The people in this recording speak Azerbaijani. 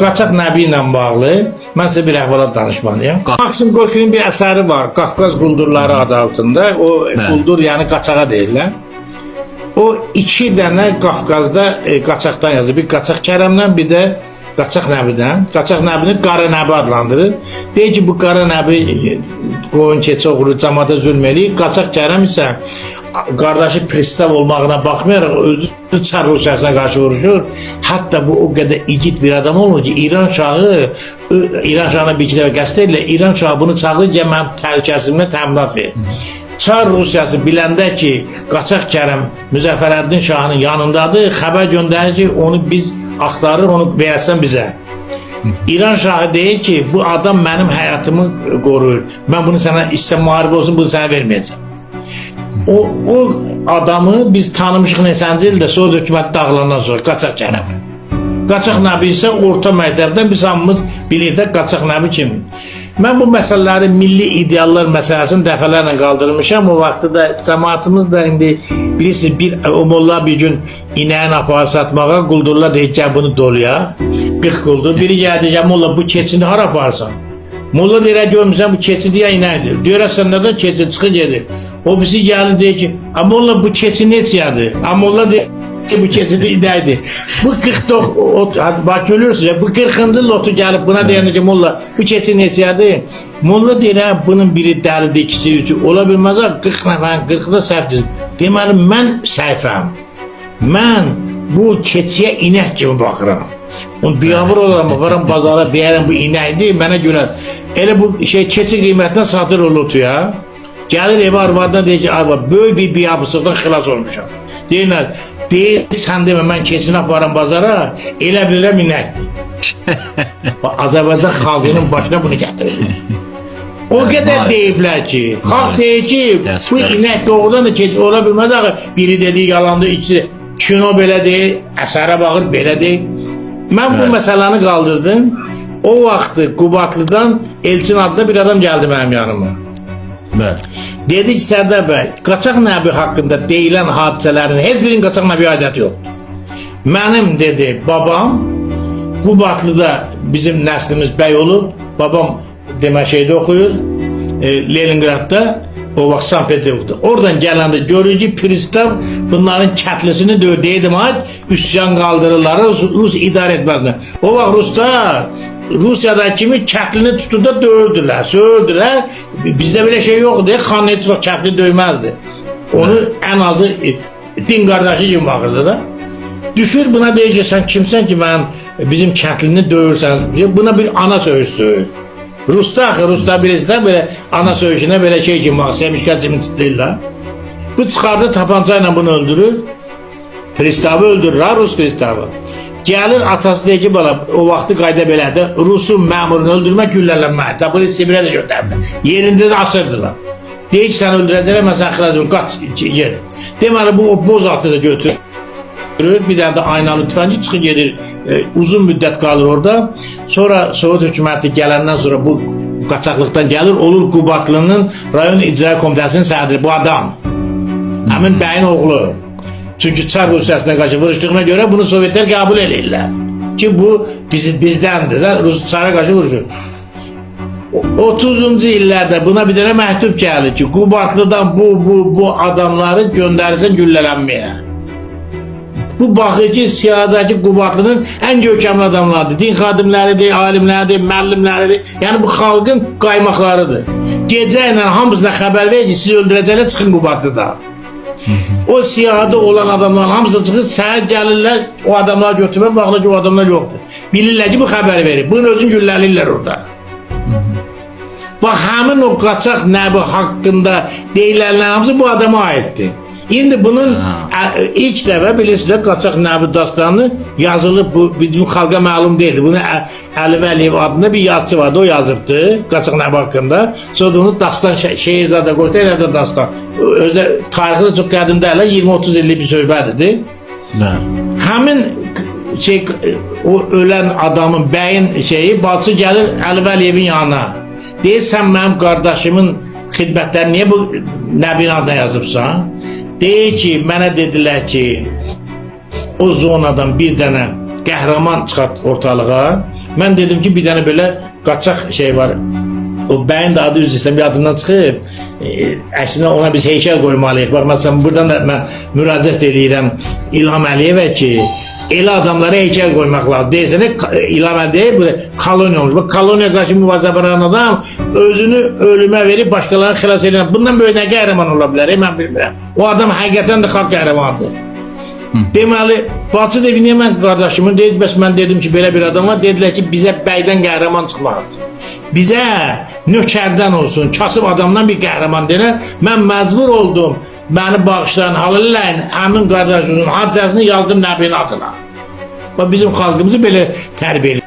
Qaçaq Nəbi ilə bağlı mən sizə bir əhvalat danışmalıyam. Maksim Gorkinin bir əsəri var, Qafqaz Quldurları adı altında. O quldur, yəni qaçağa deyirlər. O iki dənə Qafqazda qaçaqdan yazır. Bir Qaçaq Kərəmdən, bir də Qaçaq Nəbidən. Qaçaq Nəbini Qara Nəbi adlandırır. Deyir ki, bu Qara Nəbi qoyun keçi oğru cəmaata zülm eləyir. Qaçaq Kərəm isə qardaşı pristav olmağına baxmayaraq özü Çar Rusiyasına qarşı vuruşur. Hatta bu o qədər igid bir adam olmur ki, İran şahına bir iki dəfə qəsd edirlər. İran şahı bunu çağırır ki, mən təhlükəsizliyimə təminat verir. Çar Rusiyası biləndə ki, Qaçaq Kərəm Müzəffərəddin şahının yanındadır, xəbər göndərir ki, onu biz axtarır, onu verəsən bizə. İran şahı deyir ki, bu adam mənim həyatımı qoruyur. Mən bunu sənə, istə müharibə olsun, bunu sənə verməyəcəm. O adamı biz tanımışıq neçənci ildə, Sovet hökuməti dağılandan sonra Qaçaq Kərəm. Qaçaq Nəbi isə orta məktəbdən biz hamımız bilirik də Qaçaq Nəbi kimdir. Mən bu məsələləri, milli ideallar məsələsini dəfələrlə qaldırmışam. O vaxtı da cəmaatımız da indi bilirsiniz, o molla bir gün inəyin aparı satmağa, quldurlar deyir ki, bunu doluya, 40 quldur. Biri gəldi ki, molla bu keçini hara aparsan? Molla deyir, görmüsən bu keçi deyə inəkdir. Deyir, sən nədən keçi çıxı gedir. O birisi gəlir deyir ki, molla bu keçi neçədir? Molla deyir ki, bu keçi inəkdir. Bu 49, bak görürsünüz, bu 40-cı lotu gəlib buna deyəndə ki, molla bu keçi neçədir? Molla deyir, bunun biri dəlidir, ikisi üçü. Ola bilməz, 40 nəfərin 40-da səhvdir. Deməli, mən səhvəm. Mən bu keçiyə inək kimi baxıram. Onu biyabır olaram, aparam bazara, deyərəm bu inəkdir, mənə görə. Elə bu keçi qiymətindən satır o lotu ya. Gəlir evi arvadına deyir ki, arvad, böyük bir biyabırsıqdan xilas olmuşam. Deyirlər, sən demə, mən keçini aparam bazara, elə bilirəm inəkdir. Azərbaycan xalqının başına bunu gətirir. O qədər deyiblər ki, xalq deyir ki, bu inək doğrudan da keçi ola bilməz, biri dediyi yalandır, ikisi kino belə deyil, əsərə baxır, belə deyil. Mən bu məsələni qaldırdım. O vaxtı Qubadlıdan Elçin adında bir adam gəldi mənim yanıma. Dedi ki, Sərdar bəy, Qaçaq Nəbi haqqında deyilən hadisələrin heç birinin Qaçaq Nəbi aidiyyəti yoxdur. Mənim, dedi, babam Qubadlıda bizim nəslimiz bəy olub. Babam demək şeydə oxuyur, Leningradda, o vaxt Sankt Peterburg'da. Oradan gələndə görür ki, pristav bunların kətlisini döyür. Deydim, üsyan qaldırırlar, Rus idarə etməzlər. O vaxt Ruslar Rusiyada kimi kətlini tutur da döyürdülər, söğürdülər. Bizdə belə şey yoxdur, xan heç vaxt kətli döyməzdi. Onu ən azı din qardaşı kimi baxırdı da. Düşür buna deyir ki, sən kimsən ki, mən bizim kətlini döyürsən, buna bir ana söğüş söğür. Rusda birisi də belə ana söyüşünə belə şey kimi bax, sevmişkən kimi titləyirlər. Bu çıxardı tapanca ilə bunu öldürür. Pristavı öldürür, Rus pristavı. Gəlir atası deyir ki, bala, o vaxtı qayda belədir, Rusun məmurunu öldürmək, güllələnmək. Da bunu Sibirə də göndərmək. Yerində də asırdılar. Deyir ki, sən öldürəcəklər, mən sən xilazım, qaç, gel. Deməli, bu o boz atı da götürür. Bir dənə də aynalı tüfənci çıxı gedir, uzun müddət qalır orada. Sonra Sovet hökuməti gələndən sonra bu qaçaqlıqdan gəlir, olur Qubadlının rayon icra komitəsinin sədri, bu adam. Həmin bəyin oğlu. Çünki Çar Rusiyasına qarşı vuruşduğuna görə bunu Sovetlər qəbul edirlər. Ki bu bizdəndir də, Çara qarşı vuruşur. 30-cu illərdə buna bir dənə məktub gəlir ki, Qubadlıdan bu adamları göndərsin güllələnməyə. Bu baxır ki, siyadakı Qubadlının ən görkəmli adamlardır. Din xadimləridir, alimləridir, müəllimləridir. Yəni bu xalqın qaymaqlarıdır. Gecə ilə hamısına xəbər verir ki, siz öldürəcəklər, çıxın Qubadlıda. O siyahada olan adamların hamısı çıxır, səhər gəlirlər, o adamları götürmə, baxılır ki, o adamlar yoxdur. Bilirlər ki, bu xəbəri verir. Bunun özünü gülləlirlər orada. Bax, həmin o Qaçaq Nəbi haqqında deyilənlər hamısı bu adama aiddir. İndi bunun ilk dəfə bilirsiniz, Qaçaq Nəbi dastanı yazılıb, bu bizim xalqa məlum deyildi. Bunu Əli Vəliyev adında bir yazıcı vardı, o yazıbdı Qaçaq Nəbi haqqında. Sonra onu dastan Şehirzadə qoydu, elə də dastan. Özdə tarixi də çox qədimdə elə 20-30 illik bir söhbətidir. Həmin o ölən adamın, bəyin bacısı gəlir Əli Vəliyevin yanına. Deyir, sən mənim qardaşımın xidmətləri niyə bu Nəbinin adına yazıbsan? Deyir ki, mənə dedilər ki, o zonadan bir dənə qəhrəman çıxart ortalığa. Mən dedim ki, bir dənə belə qaçaq şey var. O bəyin də adı üzr istəyirəm, yadımdan çıxıb. Əslində ona biz heykəl qoymalıyıq. Bax, məsələn, buradan da mən müraciət edirəm İlham Əliyevə ki, elə adamlara heykəl qoymaq lazım. Deyirsənə, İlham Əliyev bu koloniya olmuş. Bax, koloniya qarşı mübarizə aparan adam özünü ölümə verib başqalarını xilas edən. Bundan böyük nə qəhrəman ola bilər, mən bilmirəm. O adam həqiqətən də xalq qəhrəmandır. Deməli, Balçı Devinə mən qardaşımın deyib, bəs mən dedim ki, belə bir adam var. Dedilər ki, bizə bəydən qəhrəman çıxmaz. Bizə nökərdən olsun, kasıb adamdan bir qəhrəman denər. Mən məcbur oldum, məni bağışlayan Halilləyin həmin qardaşımızın hadisəsini yazdım Nəbinin adına. Bizim xalqımızı belə tərbiyə edir.